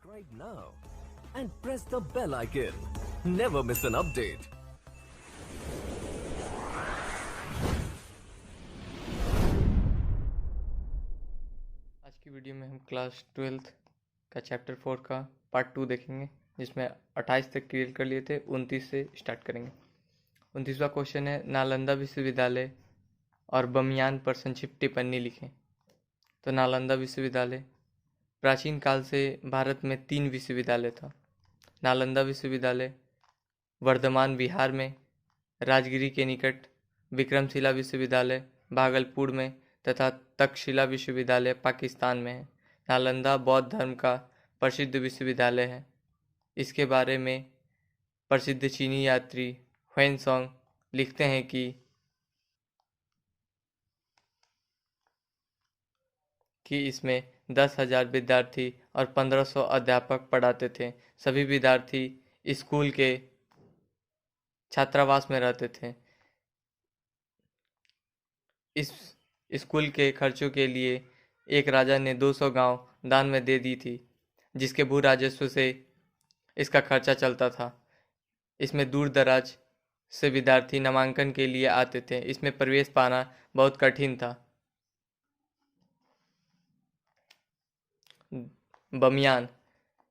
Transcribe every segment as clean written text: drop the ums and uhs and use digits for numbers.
Subscribe now and press the bell icon. Never miss an update. आज की video में हम क्लास 12th का चैप्टर 4 का पार्ट 2 देखेंगे, जिसमें 28 तक क्लियर कर लिए थे। 29 से स्टार्ट करेंगे। 29वां क्वेश्चन है, नालंदा विश्वविद्यालय और बमियान पर संक्षिप्त टिप्पणी लिखें। तो नालंदा विश्वविद्यालय प्राचीन काल से भारत में 3 विश्वविद्यालय था। नालंदा विश्वविद्यालय वर्धमान बिहार में, राजगिरी के निकट विक्रमशिला विश्वविद्यालय भागलपुर में तथा तक्षशिला विश्वविद्यालय पाकिस्तान में है। नालंदा बौद्ध धर्म का प्रसिद्ध विश्वविद्यालय है। इसके बारे में प्रसिद्ध चीनी यात्री ह्वेनसांग लिखते हैं कि इसमें 10,000 विद्यार्थी और 1500 अध्यापक पढ़ाते थे। सभी विद्यार्थी स्कूल के छात्रावास में रहते थे। इस स्कूल के खर्चों के लिए एक राजा ने 200 गांव दान में दे दी थी, जिसके भू राजस्व से इसका खर्चा चलता था। इसमें दूर दराज से विद्यार्थी नामांकन के लिए आते थे। इसमें प्रवेश पाना बहुत कठिन था। बमियान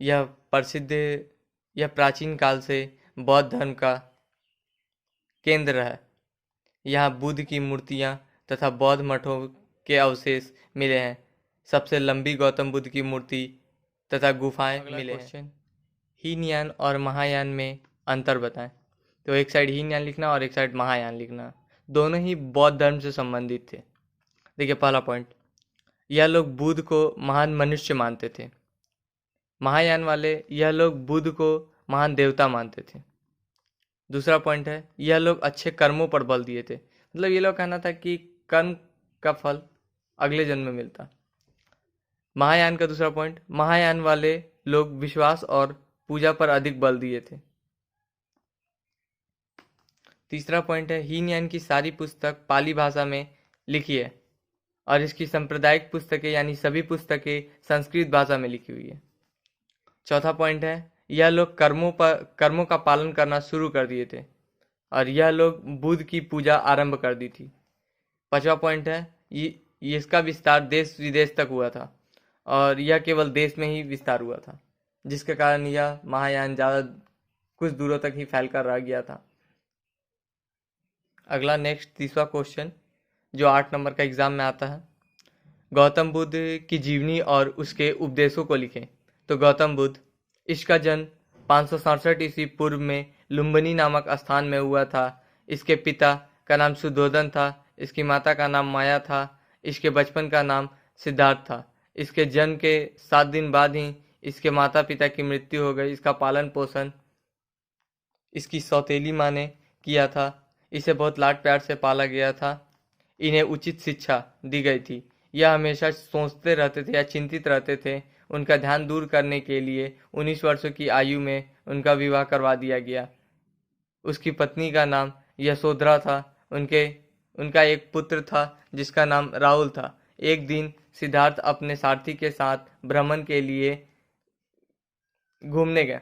यह प्राचीन काल से बौद्ध धर्म का केंद्र है। यहाँ बुद्ध की मूर्तियाँ तथा बौद्ध मठों के अवशेष मिले हैं। सबसे लंबी गौतम बुद्ध की मूर्ति तथा गुफाएं मिले हैं। हीनयान और महायान में अंतर बताएं। तो एक साइड हीनयान लिखना और एक साइड महायान लिखना। दोनों ही बौद्ध धर्म से संबंधित थे। देखिए पहला पॉइंट, यह लोग बुद्ध को महान मनुष्य मानते थे। महायान वाले यह लोग बुद्ध को महान देवता मानते थे। दूसरा पॉइंट है, यह लोग अच्छे कर्मों पर बल दिए थे। मतलब ये लोग कहना था कि कर्म का फल अगले जन्म में मिलता। महायान का दूसरा पॉइंट, महायान वाले लोग विश्वास और पूजा पर अधिक बल दिए थे। तीसरा पॉइंट है, हीनयान की सारी पुस्तक पाली भाषा में लिखी है और इसकी सांप्रदायिक पुस्तकें यानी सभी पुस्तकें संस्कृत भाषा में लिखी हुई है। चौथा पॉइंट है, यह लोग कर्मों का पालन करना शुरू कर दिए थे और यह लोग बुद्ध की पूजा आरंभ कर दी थी। पांचवा पॉइंट है, इसका विस्तार देश विदेश तक हुआ था और यह केवल देश में ही विस्तार हुआ था, जिसके कारण यह महायान ज़्यादा कुछ दूरों तक ही फैल कर रह गया था। अगला नेक्स्ट 30वां क्वेश्चन जो 8 नंबर का एग्जाम में आता है, गौतम बुद्ध की जीवनी और उसके उपदेशों को लिखें। तो गौतम बुद्ध, इसका जन्म 567 ईस्वी पूर्व में लुम्बिनी नामक स्थान में हुआ था। इसके पिता का नाम सुद्धोधन था। इसकी माता का नाम माया था। इसके बचपन का नाम सिद्धार्थ था। इसके जन्म के 7 दिन बाद ही इसके माता पिता की मृत्यु हो गई। इसका पालन पोषण इसकी सौतेली माँ ने किया था। इसे बहुत लाड प्यार से पाला गया था। इन्हें उचित शिक्षा दी गई थी। यह हमेशा सोचते रहते थे या चिंतित रहते थे। उनका ध्यान दूर करने के लिए 19 वर्षों की आयु में उनका विवाह करवा दिया गया। उसकी पत्नी का नाम यशोधरा था। उनका एक पुत्र था जिसका नाम राहुल था। एक दिन सिद्धार्थ अपने सारथी के साथ भ्रमण के लिए घूमने गए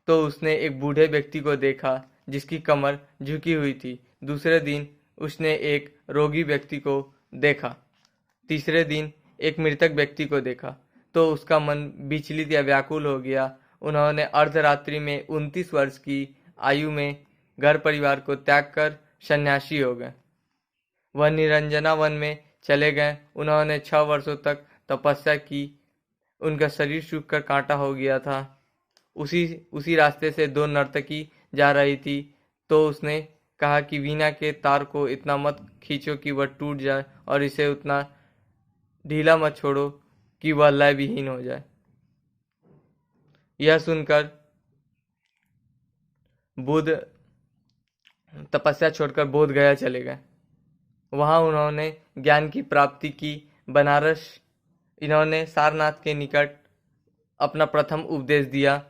तो उसने एक बूढ़े व्यक्ति को देखा जिसकी कमर झुकी हुई थी। दूसरे दिन उसने एक रोगी व्यक्ति को देखा। तीसरे दिन एक मृतक व्यक्ति को देखा तो उसका मन विचलित या व्याकुल हो गया। उन्होंने अर्धरात्रि में 29 वर्ष की आयु में घर परिवार को त्याग कर सन्यासी हो गए। वह निरंजना वन में चले गए। उन्होंने 6 वर्षों तक तपस्या की। उनका शरीर सूख कर कांटा हो गया था। उसी रास्ते से 2 नर्तकी जा रही थी तो उसने कहा कि वीणा के तार को इतना मत खींचो कि वह टूट जाए और इसे उतना ढीला मत छोड़ो कि वह लय विहीन हो जाए। यह सुनकर बुद्ध तपस्या छोड़कर बोध गया चले गए। वहां उन्होंने ज्ञान की प्राप्ति की। बनारस इन्होंने सारनाथ के निकट अपना प्रथम उपदेश दिया।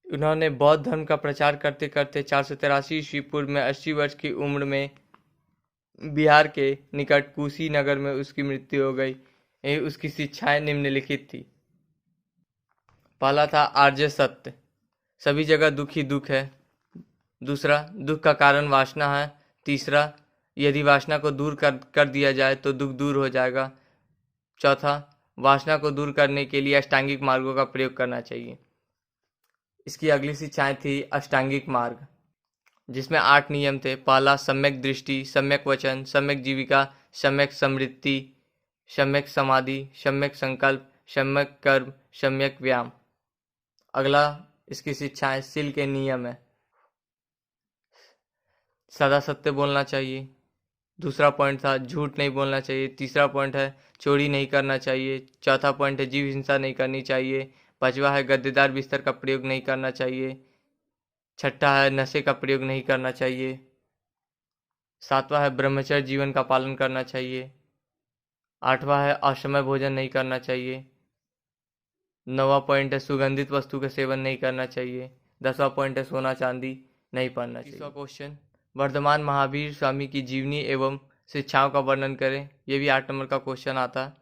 उन्होंने बौद्ध धर्म का प्रचार करते करते 483 ईस्वी पूर्व में 80 वर्ष की उम्र में बिहार के निकट कुशीनगर में उसकी मृत्यु हो गई। उसकी शिक्षाएं निम्नलिखित थी। पहला था आर्य सत्य, सभी जगह दुख ही दुख है। दूसरा, दुख का कारण वासना है। तीसरा, यदि वासना को दूर कर दिया जाए तो दुख दूर हो जाएगा। चौथा, वासना को दूर करने के लिए अष्टांगिक मार्गों का प्रयोग करना चाहिए। इसकी अगली शिक्षाएं थी अष्टांगिक मार्ग, जिसमें 8 नियम थे। पहला, सम्यक दृष्टि, सम्यक वचन, सम्यक जीविका, सम्यक समृद्धि, सम्यक समाधि, सम्यक संकल्प, सम्यक कर्म, सम्यक व्यायाम। अगला, इसकी शिक्षाएं शील के नियम है। सदा सत्य बोलना चाहिए। दूसरा पॉइंट था झूठ नहीं बोलना चाहिए। तीसरा पॉइंट है चोरी नहीं करना चाहिए। चौथा पॉइंट है जीव हिंसा नहीं करनी चाहिए। पांचवा है गद्देदार बिस्तर का प्रयोग नहीं करना चाहिए। छठा है नशे का प्रयोग नहीं करना चाहिए। सातवां है ब्रह्मचर्य जीवन का पालन करना चाहिए। आठवां है असमय भोजन नहीं करना चाहिए। नौवां पॉइंट है सुगंधित वस्तु का सेवन नहीं करना चाहिए। 10वां पॉइंट है सोना चांदी नहीं पहनना चाहिए। 30वां क्वेश्चन, वर्धमान महावीर स्वामी की जीवनी एवं शिक्षाओं का वर्णन करें। यह भी 8 नंबर का क्वेश्चन आता है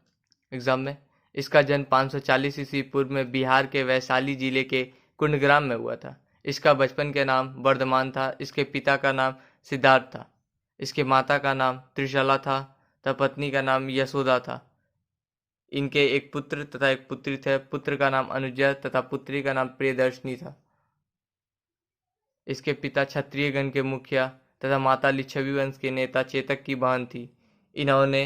एग्जाम में। इसका जन्म 540 ईस्वी पूर्व में बिहार के वैशाली जिले के कुंडग्राम में हुआ था। इसका बचपन के नाम वर्धमान था। इसके पिता का नाम सिद्धार्थ था। इसके माता का नाम त्रिशला था तथा पत्नी का नाम यशोदा था। इनके एक पुत्र तथा एक पुत्री थे। पुत्र का नाम अनुजय तथा पुत्री का नाम प्रियदर्शनी था। इसके पिता क्षत्रिय गण के मुखिया तथा माता लिच्छवी वंश के नेता चेतक की बहन थी। इन्होंने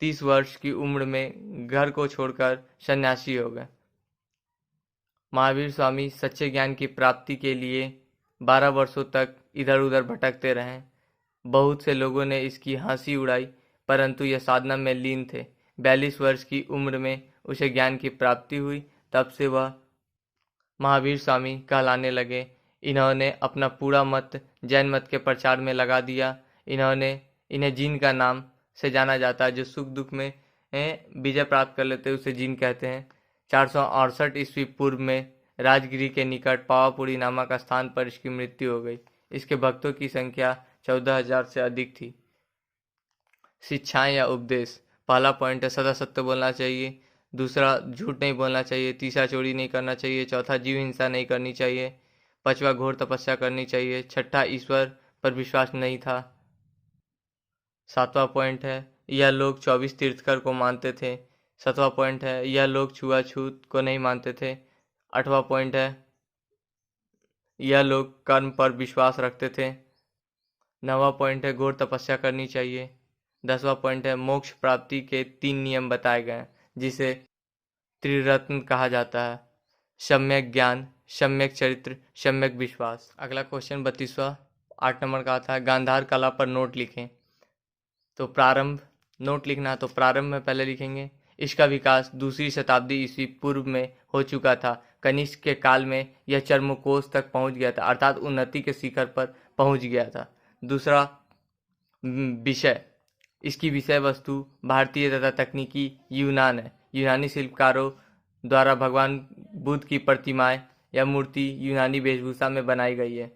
30 वर्ष की उम्र में घर को छोड़कर सन्यासी हो गए। महावीर स्वामी सच्चे ज्ञान की प्राप्ति के लिए 12 वर्षों तक इधर उधर भटकते रहे। बहुत से लोगों ने इसकी हंसी उड़ाई, परंतु यह साधना में लीन थे। 42 वर्ष की उम्र में उसे ज्ञान की प्राप्ति हुई। तब से वह महावीर स्वामी कहलाने लगे। इन्होंने अपना पूरा मत जैन मत के प्रचार में लगा दिया। इन्हें जीन का नाम से जाना जाता है। जो सुख दुख में विजय प्राप्त कर लेते हैं उसे जीन कहते हैं। 468 ईस्वी पूर्व में राजगिरी के निकट पावापुरी नामक स्थान पर इसकी मृत्यु हो गई। इसके भक्तों की संख्या 14,000 से अधिक थी। शिक्षाएं या उपदेश, पहला पॉइंट है सदा सत्य बोलना चाहिए। दूसरा, झूठ नहीं बोलना चाहिए। तीसरा, चोरी नहीं करना चाहिए। चौथा, जीव हिंसा नहीं करनी चाहिए। पांचवा, घोर तपस्या करनी चाहिए। छठा, ईश्वर पर विश्वास नहीं था। सातवां पॉइंट है यह लोग 24 तीर्थकर को मानते थे। सातवां पॉइंट है यह लोग छुआछूत को नहीं मानते थे। आठवां पॉइंट है यह लोग कर्म पर विश्वास रखते थे। नौवां पॉइंट है घोर तपस्या करनी चाहिए। 10वां पॉइंट है मोक्ष प्राप्ति के 3 नियम बताए गए जिसे त्रिरत्न कहा जाता है। सम्यक ज्ञान, सम्यक चरित्र, सम्यक विश्वास। अगला क्वेश्चन 32वां 8 नंबर का आता है गांधार कला पर नोट लिखें। तो प्रारंभ, नोट लिखना तो प्रारंभ में पहले लिखेंगे। इसका विकास 2री शताब्दी ईस्वी पूर्व में हो चुका था। कनिष्क के काल में यह चर्मकोश तक पहुंच गया था, अर्थात उन्नति के शिखर पर पहुंच गया था। दूसरा विषय, इसकी विषय वस्तु भारतीय तथा तकनीकी यूनान है। यूनानी शिल्पकारों द्वारा भगवान बुद्ध की प्रतिमाएं या मूर्ति यूनानी वेशभूषा में बनाई गई है।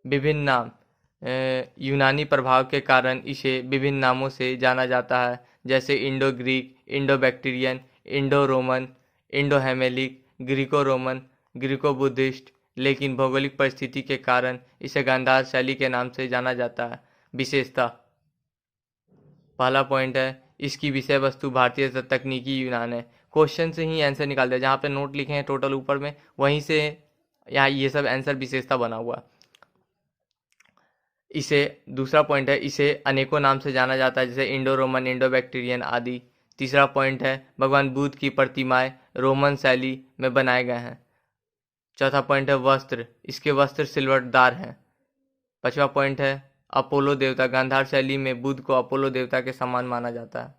विभिन्न नाम, यूनानी प्रभाव के कारण इसे विभिन्न नामों से जाना जाता है, जैसे Indo Greek, Indo Bactrian, Indo Roman, Indo हेमेलिक, ग्रीको रोमन, ग्रीको बुद्धिस्ट। लेकिन भौगोलिक परिस्थिति के कारण इसे गांधार शैली के नाम से जाना जाता है। विशेषता, पहला पॉइंट है इसकी विषय वस्तु भारतीय तकनीकी यूनान है। क्वेश्चन से ही आंसर निकाल दिया, जहाँ पे नोट लिखे हैं टोटल ऊपर में वहीं से यहाँ ये सब आंसर विशेषता बना हुआ। इसे दूसरा पॉइंट है इसे अनेकों नाम से जाना जाता है, जैसे इंडो रोमन, इंडो बैक्टीरियन आदि। तीसरा पॉइंट है भगवान बुद्ध की प्रतिमाएं रोमन शैली में बनाए गए हैं। चौथा पॉइंट है वस्त्र, इसके वस्त्र सिल्वरदार हैं। पांचवा पॉइंट है अपोलो देवता, गांधार शैली में बुद्ध को अपोलो देवता के समान माना जाता है।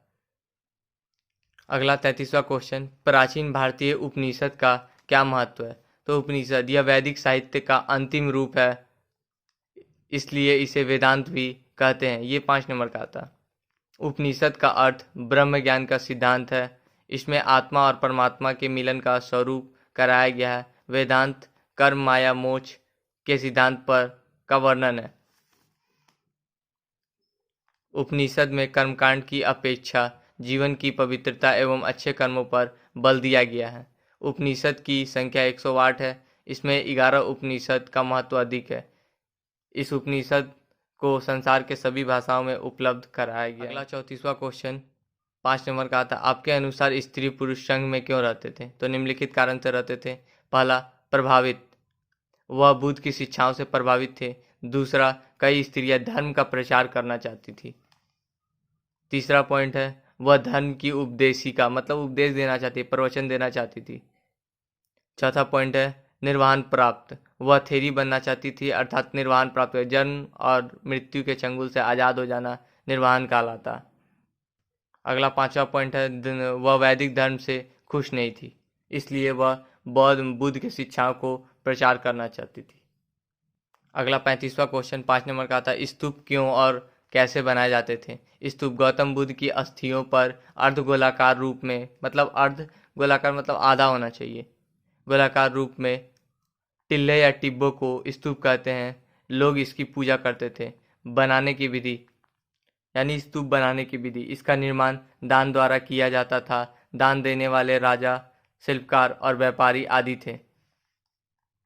अगला 33वां क्वेश्चन, प्राचीन भारतीय उपनिषद का क्या महत्व है। तो उपनिषद यह वैदिक साहित्य का अंतिम रूप है, इसलिए इसे वेदांत भी कहते हैं। ये 5 नंबर का आता है। उपनिषद का अर्थ ब्रह्म ज्ञान का सिद्धांत है। इसमें आत्मा और परमात्मा के मिलन का स्वरूप कराया गया है। वेदांत कर्म माया मोक्ष के सिद्धांत पर का वर्णन है। उपनिषद में कर्मकांड की अपेक्षा जीवन की पवित्रता एवं अच्छे कर्मों पर बल दिया गया है। उपनिषद की संख्या 108 है। इसमें 11 उपनिषद का महत्व अधिक है। इस उपनिषद को संसार के सभी भाषाओं में उपलब्ध कराया गया। अगला 34वां क्वेश्चन 5 नंबर का आता। आपके अनुसार स्त्री पुरुष संघ में क्यों रहते थे? तो निम्नलिखित कारण से रहते थे। पहला, प्रभावित, वह बुद्ध की शिक्षाओं से प्रभावित थे। दूसरा, कई स्त्रियां धर्म का प्रचार करना चाहती थी। तीसरा पॉइंट है, वह धर्म की उपदेशिका मतलब उपदेश देना चाहती, प्रवचन देना चाहती थी। चौथा पॉइंट है, निर्वाण प्राप्त, वह थेरी बनना चाहती थी, अर्थात निर्वाण प्राप्त, जन्म और मृत्यु के चंगुल से आज़ाद हो जाना निर्वाण कहलाता। अगला 5वां पॉइंट है, वह वैदिक धर्म से खुश नहीं थी, इसलिए वह बुद्ध की शिक्षाओं को प्रचार करना चाहती थी। अगला 35वां क्वेश्चन 5 नंबर का था। स्तूप क्यों और कैसे बनाए जाते थे? स्तूप गौतम बुद्ध की अस्थियों पर अर्धगोलाकार रूप में, मतलब अर्धगोलाकार मतलब आधा होना चाहिए, गोलाकार रूप में टिल्ले या टिब्बों को स्तूप कहते हैं। लोग इसकी पूजा करते थे। बनाने की विधि, यानी स्तूप बनाने की विधि, इसका निर्माण दान द्वारा किया जाता था। दान देने वाले राजा, शिल्पकार और व्यापारी आदि थे।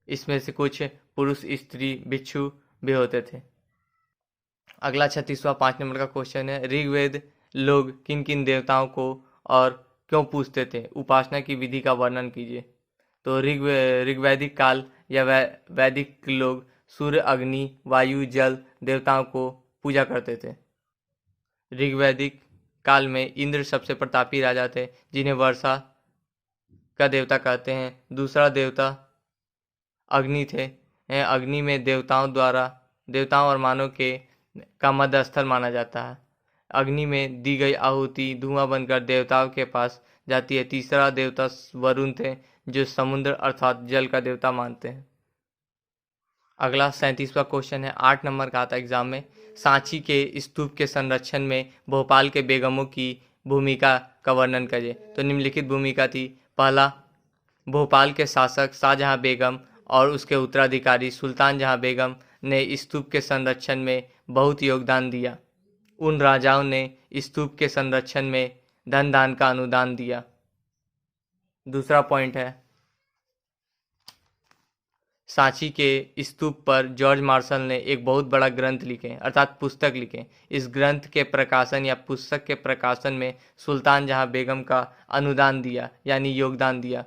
इसमें से कुछ पुरुष, स्त्री, भिक्षु भी होते थे। अगला 36वां 5 नंबर का क्वेश्चन है, ऋग्वेद लोग किन किन देवताओं को और क्यों पूजते थे? उपासना की विधि का वर्णन कीजिए। तो ऋग्वैदिक काल या वैदिक लोग सूर्य, अग्नि, वायु, जल देवताओं को पूजा करते थे। ऋग्वैदिक काल में इंद्र सबसे प्रतापी राजा थे, जिन्हें वर्षा का देवता कहते हैं। दूसरा देवता अग्नि थे। अग्नि में देवताओं और मानव का मध्य स्थल माना जाता है। अग्नि में दी गई आहुति धुआं बनकर देवताओं के पास जाती है। तीसरा देवता वरुण थे, जो समुद्र अर्थात जल का देवता मानते हैं। अगला 37वां क्वेश्चन है, 8 नंबर का आता एग्जाम में। सांची के स्तूप के संरक्षण में भोपाल के बेगमों की भूमिका का वर्णन करिए। तो निम्नलिखित भूमिका थी। पहला, भोपाल के शासक शाहजहां बेगम और उसके उत्तराधिकारी सुल्तान जहां बेगम ने स्तूप के संरक्षण में बहुत योगदान दिया। उन राजाओं ने स्तूप के संरक्षण में धन दान का अनुदान दिया। दूसरा पॉइंट है, सांची के स्तूप पर जॉर्ज मार्शल ने एक बहुत बड़ा ग्रंथ लिखे, अर्थात पुस्तक लिखे। इस ग्रंथ के प्रकाशन या पुस्तक के प्रकाशन में सुल्तान जहां बेगम का अनुदान दिया, यानी योगदान दिया,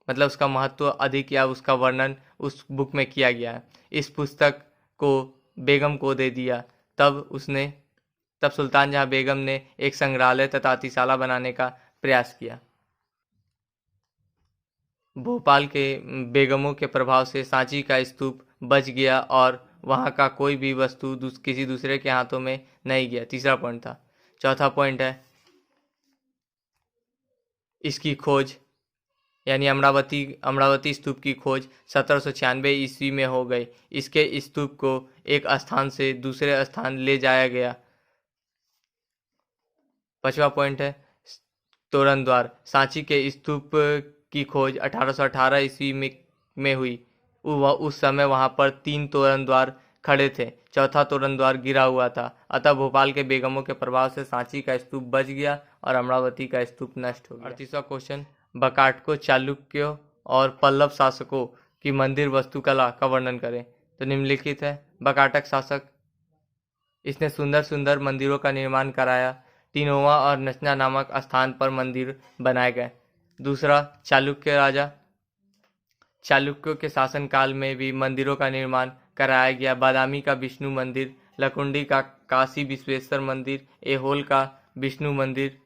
मतलब उसका महत्व अधिक या उसका वर्णन उस बुक में किया गया है। इस पुस्तक को बेगम को दे दिया। तब सुल्तान जहां बेगम ने एक संग्रहालय तथा अतिशाला बनाने का प्रयास किया। भोपाल के बेगमों के प्रभाव से सांची का स्तूप बच गया और वहां का कोई भी वस्तु किसी दूसरे के हाथों में नहीं गया। तीसरा पॉइंट था। चौथा पॉइंट है, इसकी खोज यानी अमरावती स्तूप की खोज 1796 ईस्वी में हो गई। इसके स्तूप को एक स्थान से दूसरे स्थान ले जाया गया। पांचवा पॉइंट है, तोरण द्वार। सांची के स्तूप की खोज 1818 ईस्वी में हुई। उस समय वहां पर 3 तोरण द्वार खड़े थे, चौथा तोरण द्वार गिरा हुआ था। अतः भोपाल के बेगमों के प्रभाव से सांची का स्तूप बच गया और अमरावती का स्तूप नष्ट हो गया। 38वां क्वेश्चन, बकाटको चालुक्यों और पल्लव शासकों की मंदिर वास्तुकला का वर्णन करें। तो निम्नलिखित है। बकाटक शासक, इसने सुंदर सुंदर मंदिरों का निर्माण कराया। टिनोवा और नचना नामक स्थान पर मंदिर बनाए गए। दूसरा, चालुक्य राजा, चालुक्यों के शासनकाल में भी मंदिरों का निर्माण कराया गया। बादामी का विष्णु मंदिर, लकुंडी का काशी विश्वेश्वर मंदिर, ऐहोल का विष्णु मंदिर,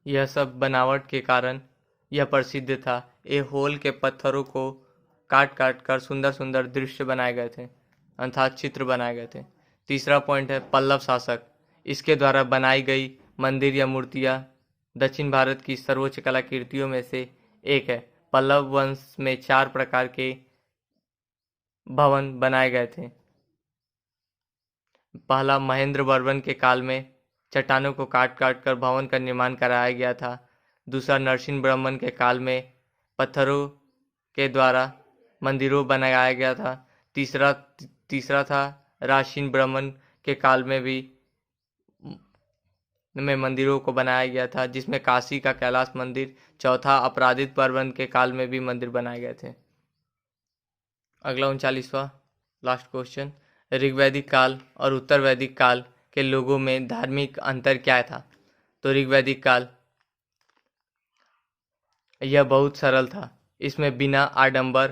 यह सब बनावट के कारण यह प्रसिद्ध था। ऐहोल के पत्थरों को काट काट कर सुंदर सुंदर दृश्य बनाए गए थे, अर्थात चित्र बनाए गए थे। तीसरा पॉइंट है, पल्लव शासक। इसके द्वारा बनाई गई मंदिर या मूर्तियां दक्षिण भारत की सर्वोच्च कलाकृतियों में से एक है। पल्लव वंश में 4 प्रकार के भवन बनाए गए थे। पहला, महेंद्र वर्मन के काल में चट्टानों को काट काट कर भवन का निर्माण कराया गया था। दूसरा, नरसिंह वर्मन के काल में पत्थरों के द्वारा मंदिरों बनाया गया था। तीसरा था, राशिन ब्रह्मन के काल में भी में मंदिरों को बनाया गया था, जिसमें काशी का कैलाश मंदिर। चौथा, अपराजित पर्वत के काल में भी मंदिर बनाए गए थे। अगला 39वां लास्ट क्वेश्चन, ऋग्वैदिक काल और उत्तर वैदिक काल के लोगों में धार्मिक अंतर क्या था? तो ऋग्वैदिक काल यह बहुत सरल था। इसमें बिना आडंबर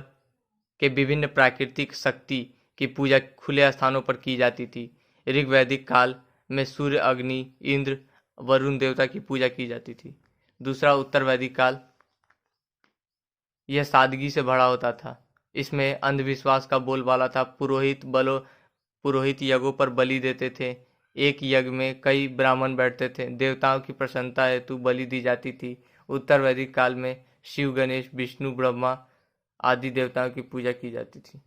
के विभिन्न प्राकृतिक शक्ति की पूजा खुले स्थानों पर की जाती थी। ऋग्वैदिक काल में सूर्य, अग्नि, इंद्र, वरुण देवता की पूजा की जाती थी। दूसरा, उत्तर वैदिक काल, यह सादगी से भरा होता था। इसमें अंधविश्वास का बोलबाला था। पुरोहित यज्ञों पर बलि देते थे। एक यज्ञ में कई ब्राह्मण बैठते थे। देवताओं की प्रसन्नता हेतु बलि दी जाती थी। उत्तर वैदिक काल में शिव, गणेश, विष्णु, ब्रह्मा आदि देवताओं की पूजा की जाती थी।